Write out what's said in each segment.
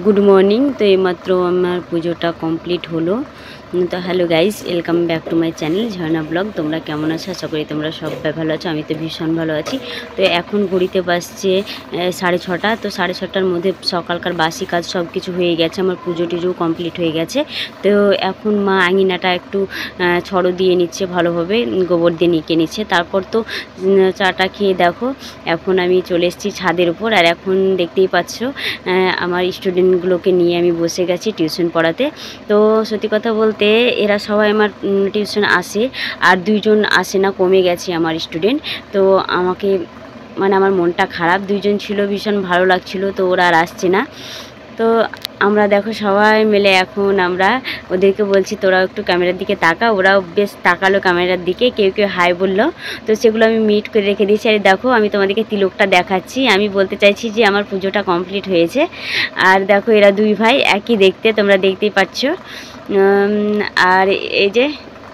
Good morning. তো এইমাত্র আমার পুজোটা কমপ্লিট হলো। তো hello guys, welcome back to my channel Jharna blog. তোমরা কেমন আছো? আশা করি তোমরা সবাই ভালো আছো। আমি তো ভীষণ ভালো আছি। তো এখন ঘড়িতে বাজছে 6:30। তো 6:30টার মধ্যে সকালকার বাসি কাজ সব কিছু হয়ে গেছে, আমার পুজো টুজো কমপ্লিট হয়ে গেছে। তো এখন মা আঙিনাটা একটু ছড়ো দিয়ে নিচ্ছে, ভালোভাবে গোবর দিয়ে নিকে নিচ্ছে। তারপর তো চাটা খেয়ে দেখো এখন আমি চলে এসেছি ছাদের উপর। আর এখন দেখতেই পাচ্ছ আমার স্টুডেন্টগুলোকে নিয়ে আমি বসে গেছি টিউশন পড়াতে। তো সত্যি কথা বলতে এরা সবাই আমার টিউশন আসে, আর 2জন আসে না, কমে গেছে আমার স্টুডেন্ট। তো আমাকে আমার মনটা খারাপ। 2জন ছিল, ভীষণ ভালো লাগছিল, তো ওরা আর আসছে না। তো আমরা দেখো সবাই মিলে এখন আমরা ওদেরকে বলছি তোরা একটু ক্যামেরার দিকে তাকা। ওরাও বেশ তাকালো ক্যামেরার দিকে, কেউ কেউ হাই বললো। তো সেগুলো আমি মিট করে রেখে দিয়েছি। আর দেখো আমি তোমাদেরকে তিলকটা দেখাচ্ছি। আমি বলতে চাইছি যে আমার পুজোটা কমপ্লিট হয়েছে। আর দেখো এরা 2 ভাই একই দেখতে, তোমরা দেখতেই পাচ্ছ। আর এই যে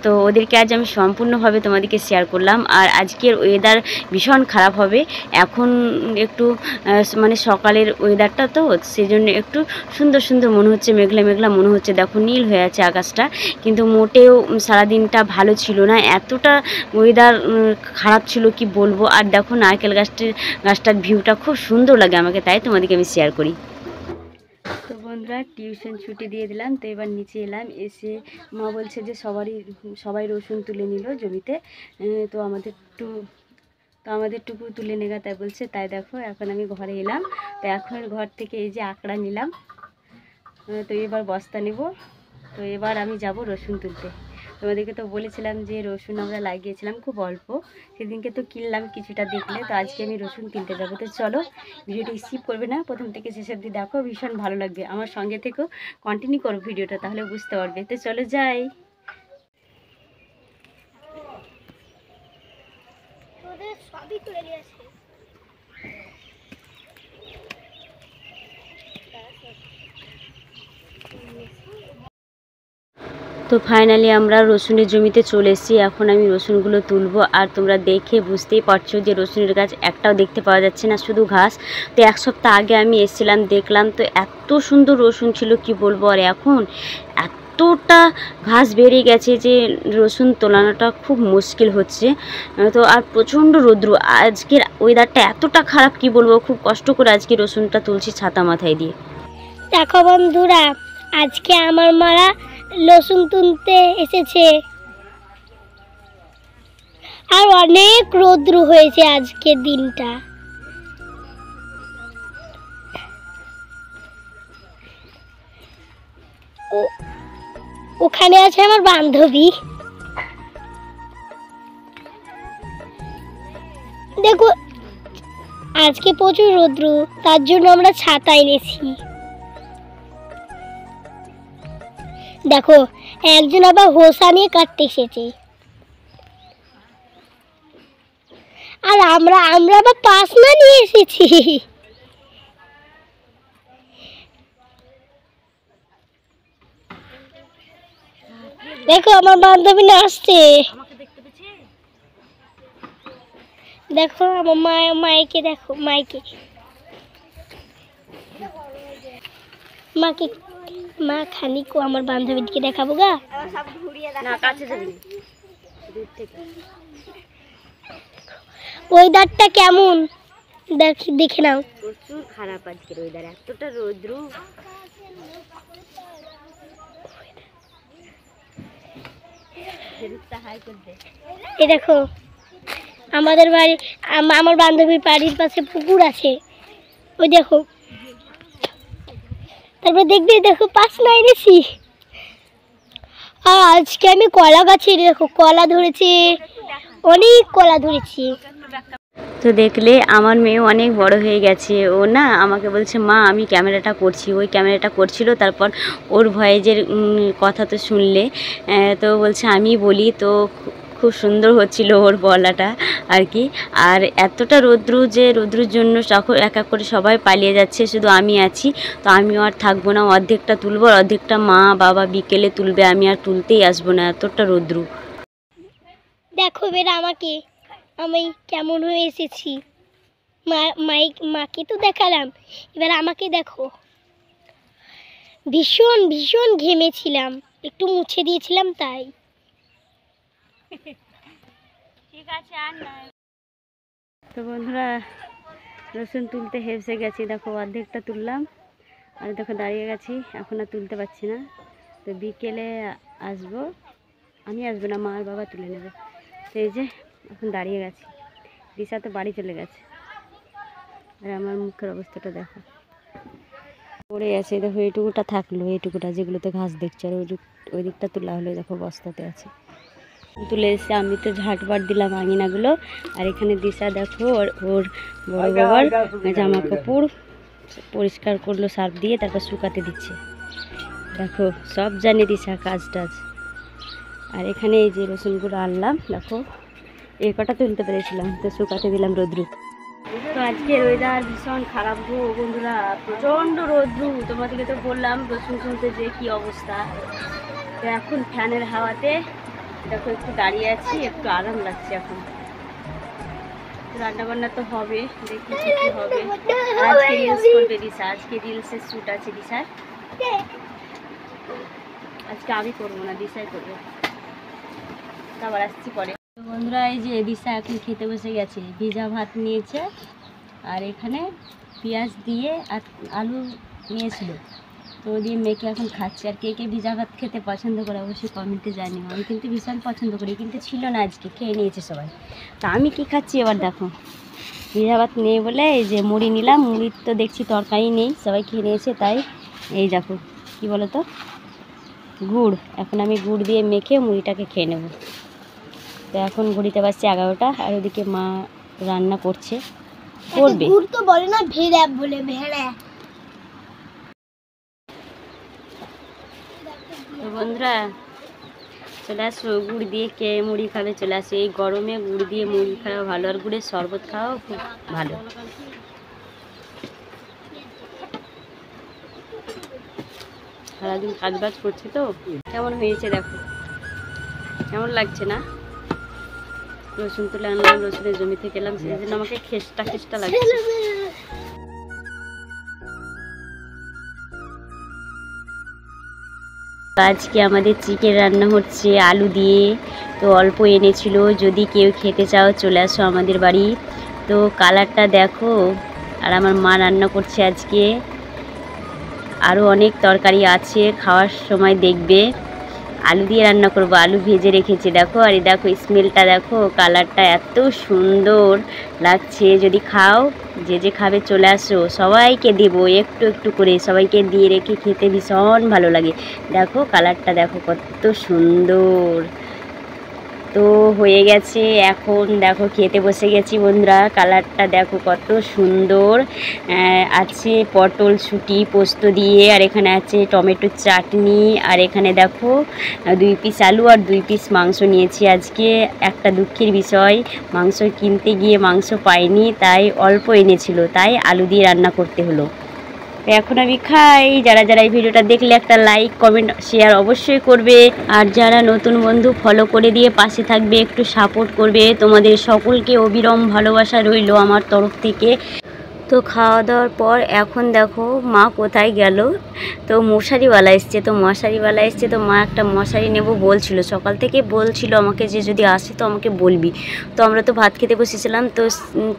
তো ওদেরকে আজ আমি সম্পূর্ণভাবে তোমাদেরকে শেয়ার করলাম। আর আজকের ওয়েদার ভীষণ খারাপ হবে। এখন একটু সকালের ওয়েদারটা, তো সেজন্য একটু সুন্দর সুন্দর মনে হচ্ছে, মেঘলা মেঘলা মনে হচ্ছে। দেখো নীল হয়ে আছে আকাশটা, কিন্তু মোটেও সারাদিনটা ভালো ছিল না। এতটা ওয়েদার খারাপ ছিল কি বলবো। আর দেখো নারকেল গাছটার ভিউটা খুব সুন্দর লাগে আমাকে, তাই তোমাদেরকে আমি শেয়ার করি। তো বন্ধুরা টিউশন ছুটি দিয়ে দিলাম। তো এবার নিচে এলাম, এসে মা বলছে যে সবাই রসুন তুলে নিল জমিতে। তো আমাদেরটুকু তুলে নেগা তাই বলছে। তাই দেখো এখন আমি ঘরে এলাম। তো এখন ঘর থেকে এই যে আঁকড়া নিলাম। তো এবার বস্তা নেব। তো এবার আমি যাব রসুন তুলতে। তোমাদেরকে তো বলেছিলাম যে রসুন আমরা লাগিয়েছিলাম খুব অল্প, সেদিনকে তো কিনলাম কিছুটা, দেখলে। তো আজকে আমি রসুন কিনতে যাবো। তো চলো, ভিডিওটি স্কিপ করবে না, প্রথম থেকে শেষ অবধি দেখো, ভীষণ ভালো লাগবে। আমার সঙ্গে থেকেও কন্টিনিউ করো ভিডিওটা, তাহলে বুঝতে পারবে। তো চলো যাই। সবই তুলে নিয়েছে। তো ফাইনালি আমরা রসুনের জমিতে চলে এসেছি। এখন আমি রসুনগুলো তুলবো। আর তোমরা দেখে বুঝতেই পারছো যে রসুনের গাছ একটাও দেখতে পাওয়া যাচ্ছে না, শুধু ঘাস। তো 1 সপ্তাহ আগে আমি এসেছিলাম, দেখলাম তো এত সুন্দর রসুন ছিল কি বলবো। আর এখন এতটা ঘাস বেরিয়ে গেছে যে রসুন তোলানোটা খুব মুশকিল হচ্ছে। তো আর প্রচণ্ড রৌদ্র, আজকের ওয়েদারটা এতটা খারাপ কি বলবো। খুব কষ্ট করে আজকে রসুনটা তুলছি ছাতা মাথায় দিয়ে। দেখো বন্ধুরা, আজকে আমার মারা রসুন তুলতে এসেছে। আর অনেক রৌদ্র হয়েছে আজকের দিনটা। ওখানে আছে আমার বান্ধবী। দেখো আজকে প্রচুর রৌদ্র, তার জন্য আমরা ছাতা এনেছি। দেখো একজন আবার হোসা নিয়ে কাটতে এসেছে। আর আমরা আবার পাশনা নিয়ে এসেছি। দেখো আমার বান্ধবী না আসছে। দেখো আমার মাইকে দেখো, মাইকে মাকে মা খানিকো আমার বান্ধবীকে দেখাবো গা। ওয়েদারটা কেমন দেখে নাও। প্রচুর খারাপ আজকের ওয়েদার, এতটা রৌদ্র। এই দেখো আমাদের বাড়ি, আমার বান্ধবীর বাড়ির পাশে পুকুর আছে, ওই দেখো। তারপর দেখবি দেখো পাশনা এনেছি। আর আজকে আমি কলা গাছে দেখো কলা ধরেছি, অনেক কলা ধরেছি। তো দেখলে আমার মেয়ে অনেক বড় হয়ে গেছে। ও না আমাকে বলছে মা আমি ক্যামেরাটা করছি। ওই ক্যামেরাটা করছিল, তারপর ওর ভয়েজের কথা তো শুনলে। তো বলছে আমি বলি। তো খুব সুন্দর হচ্ছিল ওর বলাটা আর কি। আর এতটা রৌদ্র, যে রৌদ্রের জন্য এক এক করে সবাই পালিয়ে যাচ্ছে, শুধু আমি আছি। তো আমিও আর থাকবো না, অর্ধেকটা তুলবো আর অর্ধেকটা মা বাবা বিকেলে তুলবে, আমি আর তুলতেই আসবো না, এতটা রৌদ্র। দেখো বেরা আমাকে, আমি কেমন হয়ে এসেছি। মাকে তো দেখালাম, এবার আমাকে দেখো। ভীষণ ভীষণ ঘেমেছিলাম, একটু মুছে দিয়েছিলাম তাই। ঠিক আছে আর নয়। তো বন্ধুরা রসুন তুলতে হেসে গেছি, দেখো অর্ধেকটা তুললাম আর দেখো দাঁড়িয়ে গেছি, এখন আর তুলতে পারছি না। তো বিকেলে আসবো, আমি আসবো না, মা আর বাবা তুলে নেবে। তো এই যে এখন দাঁড়িয়ে গেছি, দিশা তো বাড়ি চলে গেছে আর আমার মুখের অবস্থাটা দেখো, পড়ে আছে। দেখো এইটুকুটা থাকলো, এইটুকুটা যেগুলোতে ঘাস দেখছে, আর ওই দিকটা তোলা হলো, দেখো বস্তাতে আছে। তুলে এসে আমি তো ঝাঁটবার দিলাম আঙিনাগুলো, আর এখানে দিশা দেখো ওর বড় বাবার জামা কাপড় পরিষ্কার করলো সার্ফ দিয়ে, তারপর শুকাতে দিচ্ছে। দেখো সব জানে দিশা কাজ টাজ। আর এখানে এই যে রসুনগুলো আনলাম, দেখো এই কটা তুলতে পেরেছিলাম, তো শুকাতে দিলাম রোদ্রু। তো আজকে ওয়েদার ভীষণ খারাপ গো বন্ধুরা, প্রচণ্ড রোদ্রু। তোমাদেরকে তো বললাম রসুন তুলতে যে কি অবস্থা। তো এখন ফ্যানের হাওয়াতে দেখো একটু দাঁড়িয়ে আছি, একটু আরাম লাগছে। এখন রান্না বান্না তো হবে, দেখি কি কি হবে। আজকে রিলস করবে দিশা, আজকে রিলসের শ্যুট আছে দিশার। আজকে আমি করবো না, দিশাই করবে। আবার আসছি পরে। তো বন্ধুরা এই যে দিশা এখন খেতে বসে গেছে, ভিজা ভাত নিয়েছে আর এখানে পেঁয়াজ দিয়ে আর আলু নিয়েছিল, তো দিয়ে মেখে এখন খাচ্ছে। আর কে কে ভিজা ভাত খেতে পছন্দ করে অবশ্যই কমেন্টে জানিও। আমি কিন্তু ভীষণ পছন্দ করি, কিন্তু ছিল না আজকে, খেয়ে নিয়েছে সবাই। তা আমি কি খাচ্ছি এবার দেখো, ভিজা ভাত নেই বলে এই যে মুড়ি নিলাম। মুড়ির তো দেখছি তরকারি নেই, সবাই খেয়ে নিয়েছে, তাই এই দেখো কি বলো তো গুড়, এখন আমি গুড় দিয়ে মেখে মুড়িটাকে খেয়ে নেব। তো এখন ঘড়িতে বাজছে 11টা, আর ওদিকে মা রান্না করছে, করবে। গুড় তো বলে না, ভেড়া বলে, ভেড়া। তো বন্ধুরা চলে আসো, গুড় দিয়ে কে মুড়ি খাবে চলে আসো। এই গরমে গুড় দিয়ে মুড়ি খাওয়া ভালো, আর গুড়ের শরবত খাওয়াও খুব ভালো। সারাদিন কাজ বাজ করছি তো। কেমন হয়েছে দেখো, কেমন লাগছে না? রসুন তুলে আনলাম, রসুনের জমি থেকে এলাম, সেই জন্য আমাকে খেস্টা খেস্টা লাগছে। আজকে আমাদের চিকেন রান্না হচ্ছে আলু দিয়ে, তো অল্প এনেছিল, যদি কেউ খেতে চাও চলে আসো আমাদের বাড়ি। তো কালারটা দেখো, আর আমার মা রান্না করছে আজকে, আরও অনেক তরকারি আছে, খাওয়ার সময় দেখবে। আলু দিয়ে রান্না করব, আলু ভেজে রেখেছি দেখো। আর এই দেখো স্মেলটা দেখো, কালারটা এত সুন্দর লাগছে। যদি খাও, যে যে খাবে চলে আসো, সবাইকে দেবো একটু একটু করে, সবাইকে দিয়ে রেখে খেতে ভীষণ ভালো লাগে। দেখো কালারটা দেখো কত সুন্দর। তো হয়ে গেছে, এখন দেখো খেতে বসে গেছি বন্ধুরা। কালারটা দেখো কত সুন্দর। আছে পটল শুটি পোস্ত দিয়ে, আর এখানে আছে টমেটোর চাটনি, আর এখানে দেখো 2 পিস আলু আর 2 পিস মাংস নিয়েছি আজকে। একটা দুঃখের বিষয়, মাংস কিনতে গিয়ে মাংস পাইনি, তাই অল্প এনেছিল, তাই আলু দিয়ে রান্না করতে হলো। এখন আমি খাই। যারা যারা এই ভিডিওটা দেখলে একটা লাইক কমেন্ট শেয়ার অবশ্যই করবে, আর যারা নতুন বন্ধু ফলো করে দিয়ে পাশে থাকবে, একটু সাপোর্ট করবে। তোমাদের সকলকে অবিরাম ভালোবাসা রইল আমার তরফ থেকে। তো খাওয়া দাওয়ার পর এখন দেখো মা কোথায় গেল, তো মশারিওয়ালা এসছে, তো মশারিওয়ালা এসছে, তো মা একটা মশারি নেব বলছিল, সকাল থেকে বলছিল আমাকে যে যদি আসে তো আমাকে বলবি। তো আমরা তো ভাত খেতে বসেছিলাম, তো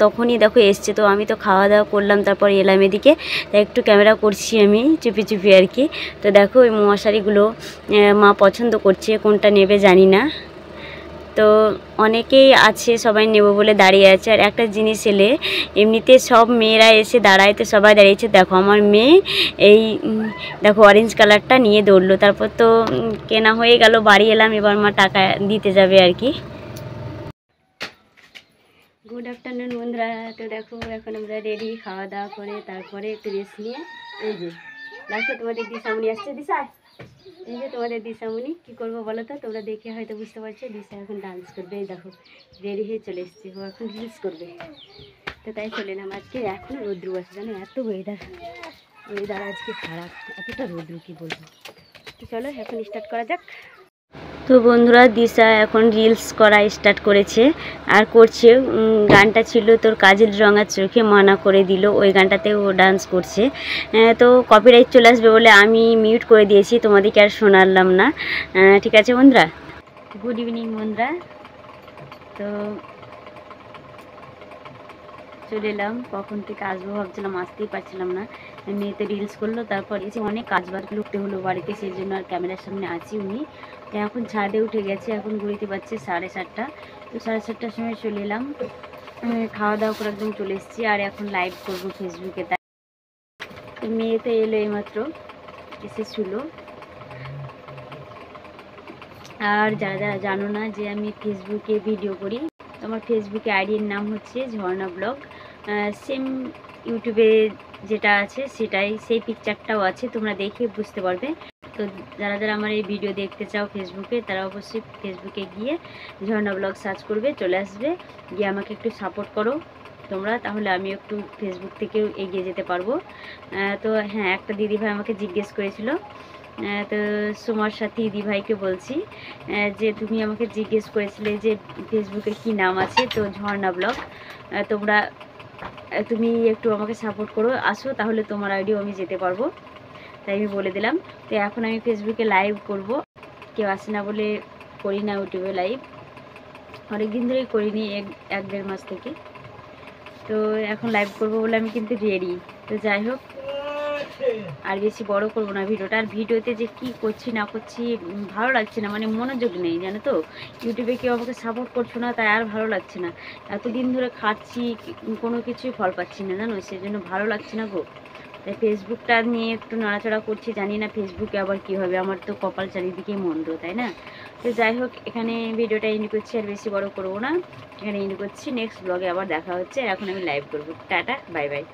তখনই দেখো এসছে। তো আমি তো খাওয়া দাওয়া করলাম, তারপর এলাম এদিকে, তাই একটু ক্যামেরা করছি আমি চুপি চুপি আর কি। তো দেখো ওই মশারিগুলো মা পছন্দ করছে, কোনটা নেবে জানি না। তো অনেকেই আছে, সবাই নেব বলে দাঁড়িয়ে আছে। আর একটা জিনিস এলে এমনিতে সব মেয়েরা এসে দাঁড়ায়, তো সবাই দাঁড়িয়েছে। দেখো আমার মেয়ে এই দেখো অরেঞ্জ কালারটা নিয়ে দৌড়লো, তারপর তো কেনা হয়ে গেল, বাড়ি এলাম, এবার মা টাকা দিতে যাবে আর কি। গুড আফটারনুন বন্ধুরা। তো দেখো এখন আমরা রেডি, খাওয়া দাওয়া করে তারপরে একটু রেস্ট নিয়ে এই যে দেখো তোমাদের দিশামণি আসছে। দিশা, এই যে তোমাদের দিশামণি, কী করবো বলো তো, তোমরা দেখে হয়তো বুঝতে পারছো। দিশা এখন ডান্স করবে, এই দেখো রেডি হয়ে চলে এসছে, ও এখন রিলস করবে। তো তাই চলে এলাম। আজকে এখনও রোদ্রু আছে জানো, এত ওয়েদার আজকে খারাপ, এতটা রোদ্রু কী বলবো। তো চলো এখন স্টার্ট করা যাক। তো বন্ধুরা দিশা এখন রিলস করা স্টার্ট করেছে আর করছে। গানটা ছিল তোর কাজল রঙা চোখে মানা করে দিল, ওই গানটাতে ও ডান্স করছে। তো কপিরাইট চলে আসবে বলে আমি মিউট করে দিয়েছি, তোমাদেরকে আর শোনালাম না। ঠিক আছে বন্ধুরা, গুড ইভিনিং বন্ধুরা। তো চলে এলাম, কখন থেকে আসবো ভাবছিলাম, আসতেই পারছিলাম না। মেয়েতে রিলস করলো, তারপর এসে অনেক কাজ বাজ করতে হলো বাড়িতে, সেই জন্য আর ক্যামেরার সামনে আছি উনি। তো এখন ছাদে উঠে গেছে, এখন ঘুরিতে পারছে 7:30। তো 7:30টার সময় চলে এলাম, খাওয়া দাওয়া করে একদম চলে এসেছি। আর এখন লাইভ করবো ফেসবুকে। তাই তো মেয়ে তো এলো এইমাত্র, এসেছিল। আর যারা যারা জানো না যে আমি ফেসবুকে ভিডিও করি, তো আমার ফেসবুকে আইডির নাম হচ্ছে ঝর্ণা ব্লগ। সেম ইউটিউবে যেটা আছে সেটাই, সেই পিকচারটাও আছে, তোমরা দেখে বুঝতে পারবে। তো যারা যারা আমার এই ভিডিও দেখতে চাও ফেসবুকে, তারা অবশ্যই ফেসবুকে গিয়ে ঝর্ণা ব্লগ সার্চ করবে, চলে আসবে। গিয়ে আমাকে একটু সাপোর্ট করো তোমরা, তাহলে আমি একটু ফেসবুক থেকেও এগিয়ে যেতে পারবো। তো হ্যাঁ, একটা দিদিভাই আমাকে জিজ্ঞেস করেছিল, তো সুমার সাথী দিদিভাইকে বলছি যে তুমি আমাকে জিজ্ঞেস করেছিলে যে ফেসবুকে কি নাম আছে, তো ঝর্ণা ব্লগ। তুমি একটু আমাকে সাপোর্ট করো, আসো, তাহলে তোমার আইডিও আমি যেতে পারবো। তাই আমি বলে দিলাম। তো এখন আমি ফেসবুকে লাইভ করব, কেউ আসে না বলে করি না ইউটিউবে লাইভ, অনেকদিন ধরেই করিনি, 1-1.5 মাস থেকে। তো এখন লাইভ করব বলে আমি কিন্তু রেডি। তো যাই হোক, আর বেশি বড় করবো না ভিডিওটা। আর ভিডিওতে যে কি করছি না করছি ভালো লাগছে না, মানে মনোযোগ নেই, জানো তো। ইউটিউবে কেউ আমাকে সাপোর্ট করছো না, তাই আর ভালো লাগছে না। এতদিন ধরে খাচ্ছি, কোনো কিছুই ফল পাচ্ছি না, জানো, সেই জন্য ভালো লাগছে না গো। তাই ফেসবুকটা নিয়ে একটু নাড়াচাড়া করছি, জানি না ফেসবুকে আবার কি হবে, আমার তো কপাল চারিদিকেই মন্দ, তাই না। তো যাই হোক, এখানে ভিডিওটা এন্ড করছি, আর বেশি বড় করবো না, এখানে এন্ড করছি। নেক্সট ব্লগে আবার দেখা হচ্ছে। এখন আমি লাইভ করবো। Tata, bye bye.